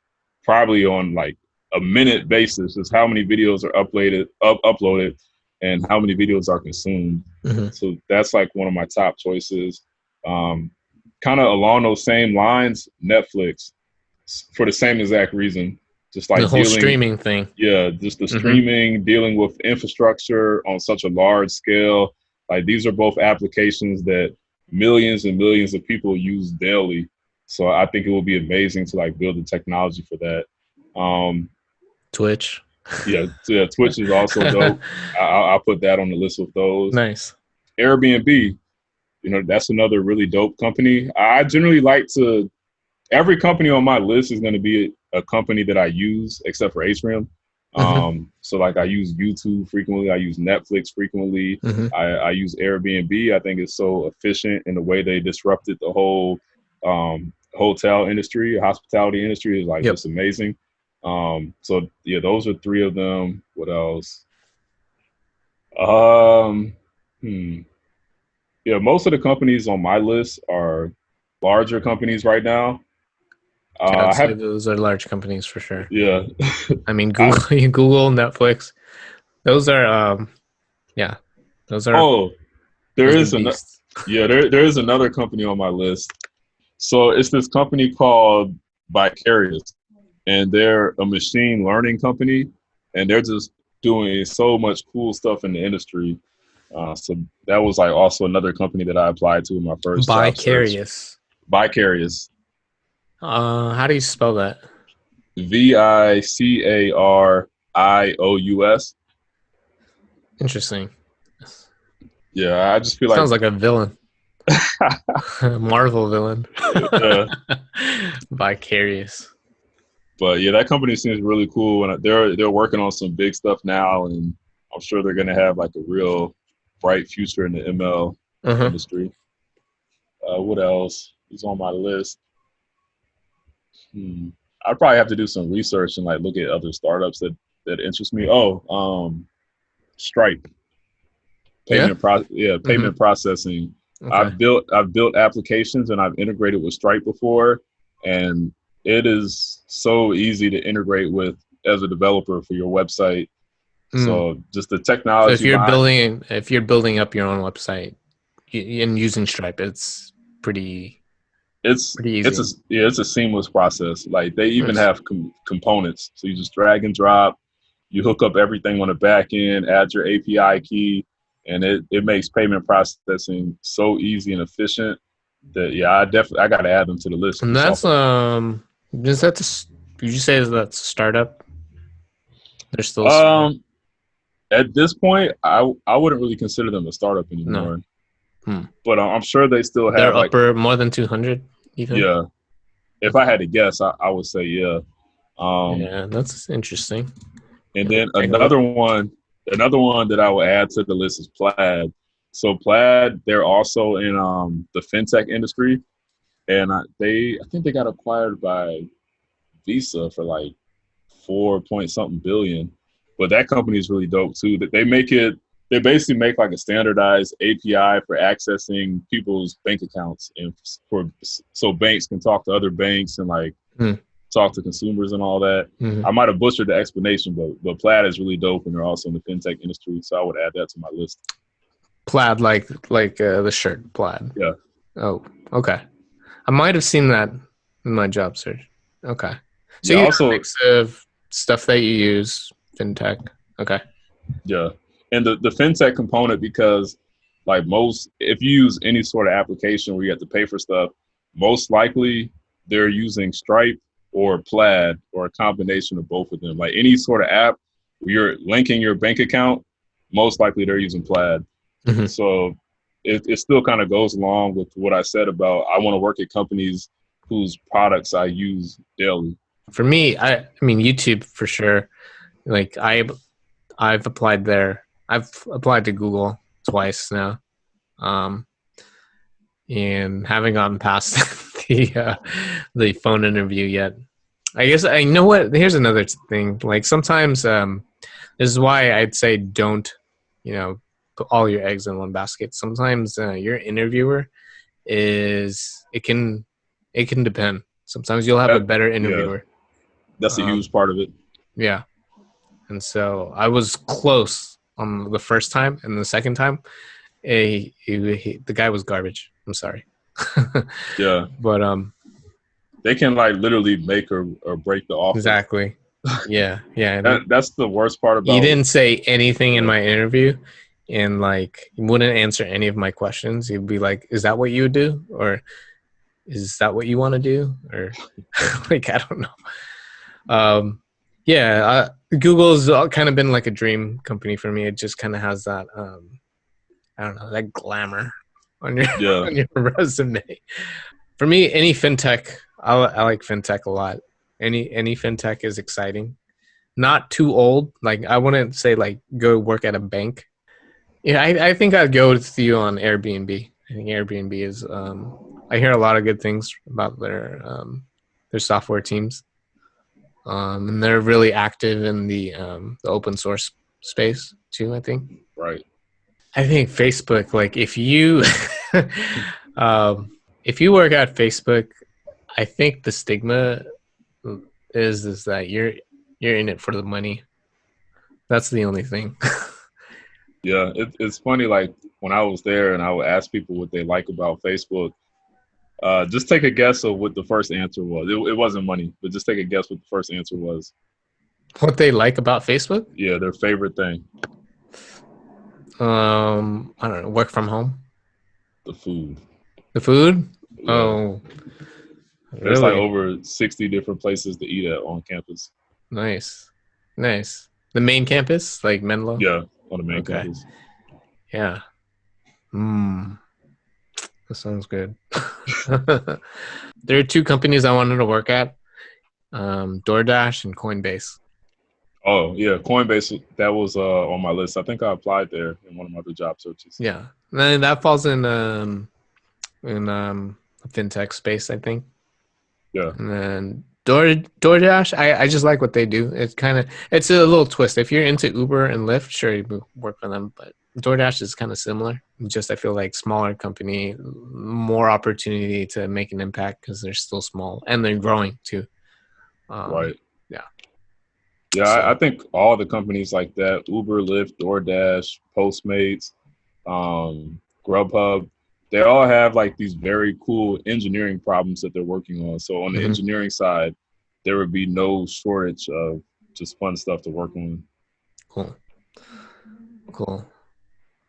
probably on like a minute basis, is how many videos are uploaded, and how many videos are consumed. Mm-hmm. So that's like one of my top choices. Kind of along those same lines, Netflix, for the same exact reason, just The like whole dealing, streaming thing. yeah, just the Mm-hmm. streaming, dealing with infrastructure on such a large scale. Like these are both applications that millions and millions of people use daily. So I think it will be amazing to like build the technology for that. Twitch. Yeah, Twitch is also dope. I'll put that on the list with those. Nice. Airbnb, that's another really dope company. I generally like to, every company on my list is going to be a company that I use except for Atrium. Mm-hmm. So like I use YouTube frequently. I use Netflix frequently. Mm-hmm. I use Airbnb. I think it's so efficient in the way they disrupted the whole hotel industry, hospitality industry is like Yep. just amazing. So yeah, those are 3 of them. What else? Um, hmm. Yeah, most of the companies on my list are larger companies right now. Yeah, I'd I say have, those are large companies for sure. yeah, I mean, I, Google, Netflix. Those are, yeah, those are oh, there those are is beasts. yeah, there is another company on my list. So it's this company called Vicarious, and they're a machine learning company, and they're just doing so much cool stuff in the industry. So that was like also another company that I applied to in my first job search. Vicarious. Vicarious, How do you spell that? Vicarious. Interesting. Yeah, I just feel like Sounds like a villain. Marvel villain. yeah. Vicarious. But yeah, that company seems really cool, and they're working on some big stuff now, and I'm sure they're gonna have like a real bright future in the ML Uh-huh. industry. What else is on my list? I'd probably have to do some research and like look at other startups that interest me. Oh, Stripe, Yeah. payment processing. Okay. I've built applications and I've integrated with Stripe before, and it is so easy to integrate with as a developer for your website. Mm. So just the So if technology you're behind building up your own website and using Stripe, it's pretty easy. it's a seamless process. Like they even Nice. have components, so you just drag and drop. You hook up everything on the back end, add your API key, and it makes payment processing so easy and efficient that yeah, I got to add them to the list. And Just off that's of, is that did you say that's a startup? They're still small. um, at this point, I wouldn't really consider them a startup No. anymore, but I'm sure they still They're have like upper more than 200 even. yeah. If I had to guess, I would say yeah. Yeah, that's interesting. And Let me then take a look. another one that I will add to the list is Plaid. So Plaid, they're also in the fintech industry, and I think they got acquired by Visa for like 4 point something billion. But that company is really dope too. That they basically make like a standardized API for accessing people's bank accounts and so banks can talk to other banks and like Hmm. talk to consumers and all that. Mhm. I might have butchered the explanation, but Plaid is really dope, and they're also in the fintech industry, so I would add that to my list. Plaid, like the shirt plaid. Yeah. Oh, okay. I might have seen that in my job search. Okay. So Yeah. you got a Also, mix of stuff that you use, fintech. Okay. yeah. And the fintech component, because like most, if you use any sort of application where you have to pay for stuff, most likely they're using Stripe or Plaid or a combination of both of them. Like any sort of app where you're linking your bank account, most likely they're using Plaid. Mm-hmm. So it still kind of goes along with what I said about I want to work at companies whose products I use daily. For me, I mean YouTube for sure. Like I've applied there. I've applied to Google twice now, and haven't gotten past the phone interview yet. I guess I know what. Here's another thing. Like sometimes, this is why I'd say don't, put all your eggs in one basket. Sometimes your interviewer it can depend. Sometimes you'll have a better interviewer. Yeah, that's a huge part of it. Yeah. And so I was close on the first time, and the second time, the guy was garbage. I'm sorry. Yeah. But they can like literally make or break the offer. Exactly. Yeah. That's the worst part about it. He didn't say anything in my interview, and like he wouldn't answer any of my questions. He'd be like, "Is that what you would do?" Or "Is that what you want to do?" Or like I don't know. Google's kind of been like a dream company for me. It just kind of has that, I don't know, that glamour on your on your resume. For me, any fintech, I like fintech a lot. Any fintech is exciting. Not too old. Like I wouldn't say like go work at a bank. Yeah, I think I'd go with you on Airbnb. I think Airbnb is. I hear a lot of good things about their software teams. And they're really active in the open source space too, I think. Right. I think Facebook, like if you if you work at Facebook, I think the stigma is that you're in it for the money. That's the only thing. Yeah, it's funny. Like when I was there and I would ask people what they like about Facebook, just take a guess of what the first answer was. It wasn't money, but just take a guess what the first answer was. What they like about Facebook? Yeah, their favorite thing. I don't know. Work from home. The food. The food? Yeah. Oh, there's like over 60 different places to eat at on campus. Nice. The main campus, like Menlo? Yeah, on the main campus. Yeah. That sounds good. There are two companies I wanted to work at, DoorDash and Coinbase. Oh, yeah. Coinbase, that was on my list. I think I applied there in one of my other job searches. Yeah. And that falls in fintech space, I think. Yeah. And then DoorDash, I just like what they do. It's a little twist. If you're into Uber and Lyft, sure, you work for them, but DoorDash is kind of similar. Just I feel like smaller company, more opportunity to make an impact because they're still small and they're growing too. Right. Yeah. Yeah, so, I think all the companies like that, Uber, Lyft, DoorDash, Postmates, Grubhub, they all have like these very cool engineering problems that they're working on. So on the engineering side, there would be no shortage of just fun stuff to work on. Cool. All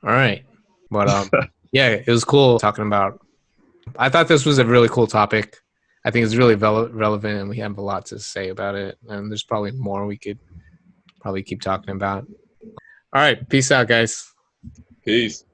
right. But yeah, it was cool talking about. I thought this was a really cool topic. I think it's really relevant, and we have a lot to say about it. And there's probably more we could probably keep talking about. All right. Peace out, guys. Peace.